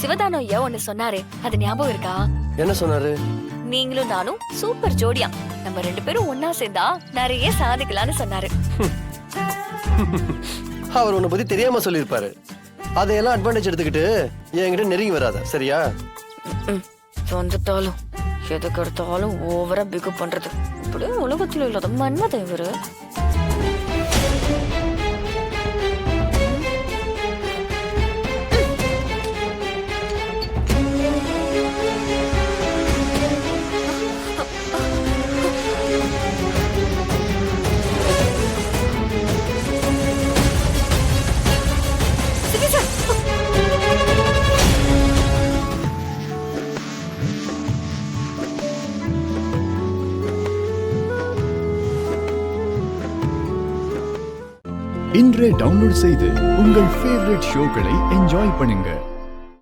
சிவதானம் ஐயா ஒண்ணு சொன்னாரு, அது ஞாபகம் இருக்கா? என்ன சொன்னாரு? நீங்களும் நானும் சூப்பர் ஜோடியா, நம்ம 2 பேரும் ஒன்னா சேர்ந்தா நிறைய சாதிக்கலாம்னு சொன்னாரு. அவர் உன்னை பத்தி தெரியாம சொல்லியிருப்பாரு. அதையெல்லாம் அட்வான்டேஜ் எடுத்துக்கிட்டு என்கிட்ட நெருங்கி வராத, சரியா? வந்துட்டாலும் எதுக்கு எடுத்தாலும் ஓவரா பிகு பண்றது. இப்படி உலகத்துல இல்லாத மன்மத இவரு. இன்றே டவுன்லோட் செய்து உங்கள் ஃபேவரட் ஷோக்களை என்ஜாய் பண்ணுங்க.